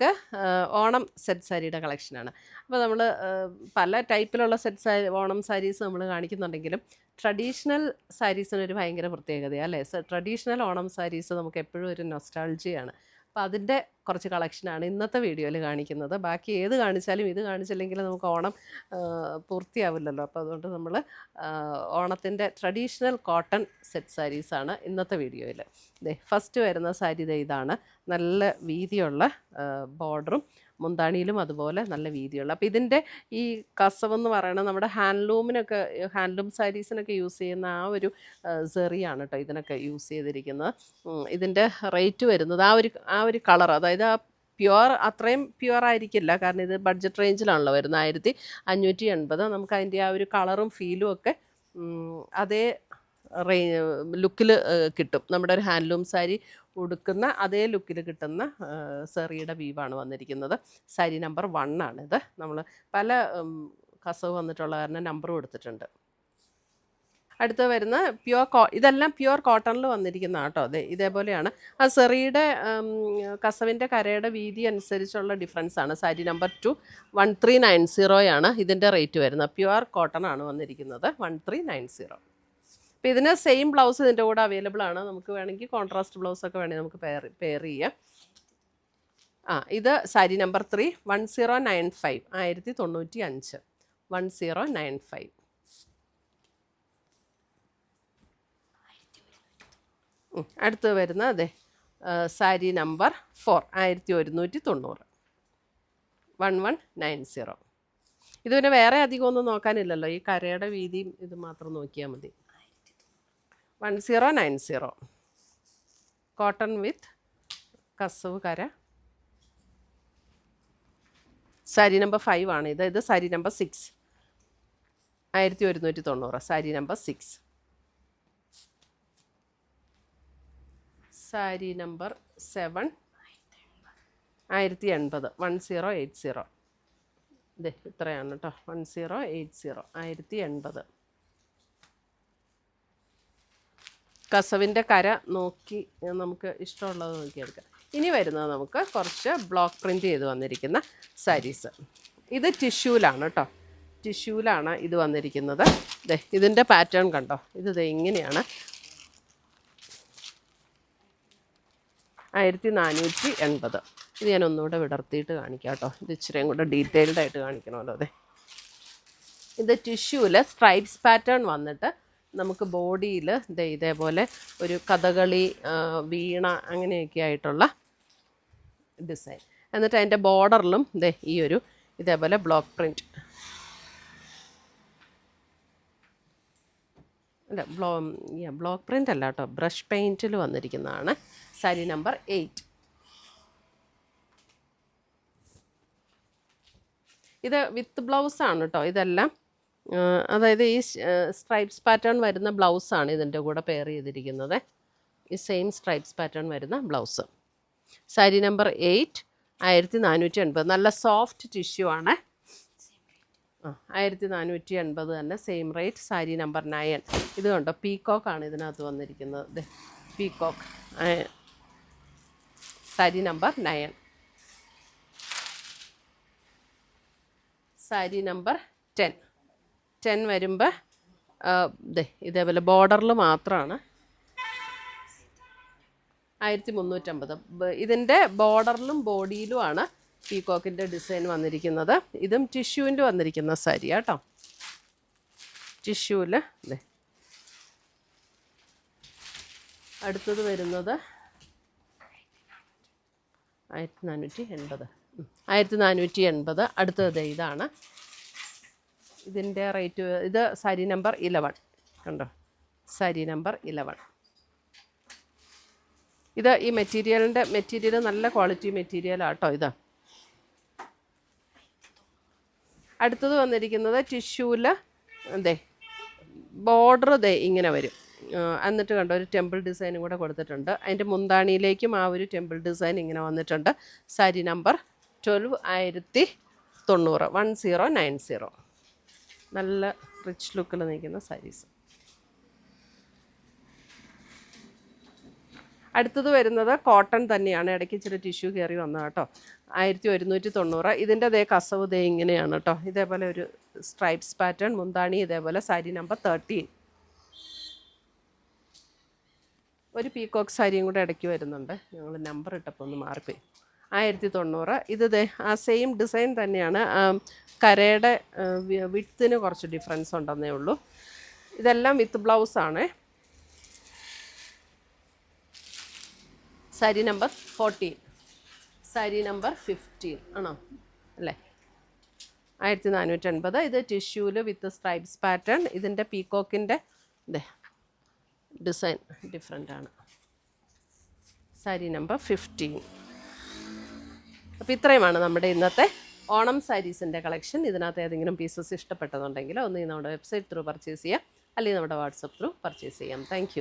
ഇതൊക്കെ ഓണം സെറ്റ് സാരിയുടെ കളക്ഷനാണ്. അപ്പോൾ നമ്മൾ പല ടൈപ്പിലുള്ള സെറ്റ് സാരി ഓണം സാരീസ് നമ്മൾ കാണിക്കുന്നുണ്ടെങ്കിലും ട്രഡീഷണൽ സാരീസിനൊരു ഭയങ്കര പ്രത്യേകതയാണ് അല്ലേ? ട്രഡീഷണൽ ഓണം സാരീസ് നമുക്ക് എപ്പോഴും ഒരു നൊസ്റ്റാൾജിയാണ്. അപ്പോൾ അതിൻ്റെ കുറച്ച് കളക്ഷനാണ് ഇന്നത്തെ വീഡിയോയിൽ കാണിക്കുന്നത്. ബാക്കി ഏത് കാണിച്ചാലും ഇത് കാണിച്ചില്ലെങ്കിൽ നമുക്ക് ഓണം പൂർത്തിയാവില്ലല്ലോ. അപ്പോൾ അതുകൊണ്ട് നമ്മൾ ഓണത്തിൻ്റെ ട്രഡീഷണൽ കോട്ടൺ സെറ്റ് സാരീസാണ് ഇന്നത്തെ വീഡിയോയിൽ. ഫസ്റ്റ് വരുന്ന സാരി ഇതാണ്. നല്ല വീതിയുള്ള ബോർഡറും മുന്താണിയിലും അതുപോലെ നല്ല വീതിയുള്ള. അപ്പോൾ ഇതിൻ്റെ ഈ കസവെന്ന് പറയുന്നത് നമ്മുടെ ഹാൻഡ്ലൂം സാരീസിനൊക്കെ യൂസ് ചെയ്യുന്ന ആ ഒരു സെറിയാണ് കേട്ടോ ഇതിനൊക്കെ യൂസ് ചെയ്തിരിക്കുന്നത്. ഇതിൻ്റെ റേറ്റ് വരുന്നത് ആ ഒരു കളർ, അതായത് ആ അത്രയും പ്യുവർ ആയിരിക്കില്ല, കാരണം ഇത് ബഡ്ജറ്റ് റേഞ്ചിലാണല്ലോ വരുന്നത്. 1580. നമുക്ക് അതിൻ്റെ ആ ഒരു കളറും ഫീലും ഒക്കെ അതേ ലുക്കിൽ കിട്ടും. നമ്മുടെ ഒരു ഹാൻഡ്ലൂം സാരി ഉടുക്കുന്ന അതേ ലുക്കിൽ കിട്ടുന്ന സെറിയുടെ വീവാണ് വന്നിരിക്കുന്നത്. സാരി നമ്പർ 1 ആണിത്. നമ്മൾ പല കസവ് വന്നിട്ടുള്ള കാരണം നമ്പറും എടുത്തിട്ടുണ്ട്. അടുത്ത് വരുന്ന ഇതെല്ലാം പ്യുവർ കോട്ടണിൽ വന്നിരിക്കുന്ന കേട്ടോ. ഇതേപോലെയാണ് ആ സെറിയുടെ കസവിൻ്റെ കരയുടെ വീതി അനുസരിച്ചുള്ള ഡിഫറൻസ് ആണ്. സാരി നമ്പർ 2 1390 ഇതിൻ്റെ റേറ്റ് വരുന്നത്. പ്യുവർ കോട്ടൺ ആണ് വന്നിരിക്കുന്നത്. 1390. അപ്പോൾ ഇതിന് സെയിം ബ്ലൗസ് ഇതിൻ്റെ കൂടെ അവൈലബിൾ ആണ്. നമുക്ക് വേണമെങ്കിൽ കോൺട്രാസ്റ്റ് ബ്ലൗസൊക്കെ വേണമെങ്കിൽ നമുക്ക് പെയർ ചെയ്യാം. ഇത് സാരി നമ്പർ 3 1095 1095 1095. അടുത്ത് വരുന്ന സാരി നമ്പർ 4 1190 1190. ഇത് പിന്നെ വേറെ അധികം ഒന്നും നോക്കാനില്ലല്ലോ, ഈ കരയുടെ വീതിയും ഇത് മാത്രം നോക്കിയാൽ മതി. 1090 കോട്ടൺ വിത്ത് കസവ് കര. സാരി നമ്പർ 5 ആണ് ഇത് sari number 6 1190. Sari number 6. Sari number 7 1080 1080. ഇത്രയാണ് കേട്ടോ, 1080 1080. കസവിൻ്റെ കര നോക്കി നമുക്ക് ഇഷ്ടമുള്ളത് നോക്കിയെടുക്കാം. ഇനി വരുന്നത് നമുക്ക് കുറച്ച് ബ്ലോക്ക് പ്രിൻ്റ് ചെയ്ത് വന്നിരിക്കുന്ന സാരീസ്. ഇത് ടിഷ്യൂലാണ് കേട്ടോ, ടിഷ്യൂലാണ് ഇത് വന്നിരിക്കുന്നത്. ഇതിൻ്റെ പാറ്റേൺ കണ്ടോ, ഇത് ഇങ്ങനെയാണ്. 1480. ഇത് ഞാൻ ഒന്നുകൂടെ വിടർത്തിയിട്ട് കാണിക്കാം കേട്ടോ, ഇത് ഇച്ചിരിയും കൂടെ ഡീറ്റെയിൽഡായിട്ട് കാണിക്കണമല്ലോ. ഇത് ടിഷ്യൂവിൽ സ്ട്രൈപ്സ് പാറ്റേൺ വന്നിട്ട് നമുക്ക് ബോഡിയിൽ ഇതേപോലെ ഒരു കഥകളി, വീണ അങ്ങനെയൊക്കെ ആയിട്ടുള്ള ഡിസൈൻ. എന്നിട്ട് അതിൻ്റെ ബോർഡറിലും ഈ ഒരു ഇതേപോലെ ബ്ലോക്ക് പ്രിൻറ്റ്, ബ്ലോക്ക് പ്രിൻ്റ് അല്ല കേട്ടോ, ബ്രഷ് പെയിൻറ്റിൽ വന്നിരിക്കുന്നതാണ്. സാരി നമ്പർ 8. ഇത് വിത്ത് ബ്ലൗസാണ് കേട്ടോ ഇതെല്ലാം. അതായത് ഈ സ്ട്രൈപ്സ് പാറ്റേൺ വരുന്ന ബ്ലൗസാണ് ഇതിൻ്റെ കൂടെ പെയർ ചെയ്തിരിക്കുന്നത്. ഈ സെയിം സ്ട്രൈപ്സ് പാറ്റേൺ വരുന്ന ബ്ലൗസ്. സാരി നമ്പർ 8 1480. നല്ല സോഫ്റ്റ് ടിഷ്യൂ ആണ്. 1480 തന്നെ, സെയിം റേറ്റ്. സാരി നമ്പർ 9. ഇത് കണ്ടോ, പീക്കോക്കാണ് ഇതിനകത്ത് വന്നിരിക്കുന്നത്. Peacock. Sari number 9. Sari number 10 വരുമ്പോൾ ഇതേപോലെ ബോർഡറിൽ മാത്രമാണ് 1350. ഇതിൻ്റെ ബോർഡറിലും ബോഡിയിലുമാണ് പീക്കോക്കിൻ്റെ ഡിസൈൻ വന്നിരിക്കുന്നത്. ഇതും ടിഷ്യൂവിൻ്റെ വന്നിരിക്കുന്ന സാരി കേട്ടോ, ടിഷ്യൂവിൽ. അടുത്തത് വരുന്നത് 1480. 1480. അടുത്തത് ഇതാണ്. ഇതിൻ്റെ റേറ്റ്, ഇത് സാരി നമ്പർ 11 കണ്ടോ, സാരി നമ്പർ 11. ഇത് ഈ മെറ്റീരിയൽ നല്ല ക്വാളിറ്റി മെറ്റീരിയലാട്ടോ ഇത്. അടുത്തത് വന്നിരിക്കുന്നത് ടിഷ്യൂവിൽ ബോർഡർ ഇങ്ങനെ വരും. എന്നിട്ട് കണ്ടോ ഒരു ടെമ്പിൾ ഡിസൈനും കൂടെ കൊടുത്തിട്ടുണ്ട്. അതിൻ്റെ മുന്താണിയിലേക്കും ആ ഒരു ടെമ്പിൾ ഡിസൈൻ ഇങ്ങനെ വന്നിട്ടുണ്ട്. സാരി നമ്പർ 12 1090 1090. നല്ല റിച്ച് ലുക്കിൽ നിൽക്കുന്ന സാരീസ്. അടുത്തത് വരുന്നത് കോട്ടൺ തന്നെയാണ്, ഇടയ്ക്ക് ഇച്ചിരി ടിഷ്യൂ കയറി വന്നത് കേട്ടോ. 1190. ഇതിൻ്റെ ദേ കസവ് ദേ ഇങ്ങനെയാണ് കേട്ടോ. ഇതേപോലെ ഒരു സ്ട്രൈപ്സ് പാറ്റേൺ, മുന്താണി ഇതേപോലെ. സാരി നമ്പർ 13. ഒരു പീകോക്ക് സാരിയും കൂടെ ഇടയ്ക്ക് വരുന്നുണ്ട്, ഞങ്ങൾ നമ്പർ ഇട്ടപ്പോൾ ഒന്ന് മാറിപ്പോയി. 1090. ഇത് ദേ ആ സെയിം ഡിസൈൻ തന്നെയാണ്, കരയുടെ വിഡ്ത്തിന് കുറച്ച് ഡിഫറൻസ് ഉണ്ടെന്നേ ഉള്ളൂ. ഇതെല്ലാം വിത്ത് ബ്ലൗസാണ്. സാരി നമ്പർ 14. സാരി നമ്പർ 15 ആണോ അല്ലേ? 1480. ഇത് ടിഷ്യൂല് വിത്ത് സ്ട്രൈപ്സ് പാറ്റേൺ. ഇതിൻ്റെ പീകോക്കിൻ്റെ ഇതേ ഡിസൈൻ ഡിഫറെൻ്റ് ആണ്. സാരി നമ്പർ 15. അപ്പോൾ ഇത്രയുമാണ് നമ്മുടെ ഇന്നത്തെ ഓണം സാരീസിൻ്റെ കളക്ഷൻ. ഇതിനകത്ത് ഏതെങ്കിലും പീസസ് ഇഷ്ടപ്പെട്ടതുണ്ടെങ്കിൽ ഒന്ന് നമ്മുടെ വെബ്സൈറ്റ് ത്രൂ പർച്ചേസ് ചെയ്യാം, അല്ലെങ്കിൽ നമ്മുടെ വാട്സപ്പ് ത്രൂ പർച്ചേസ് ചെയ്യാം. താങ്ക്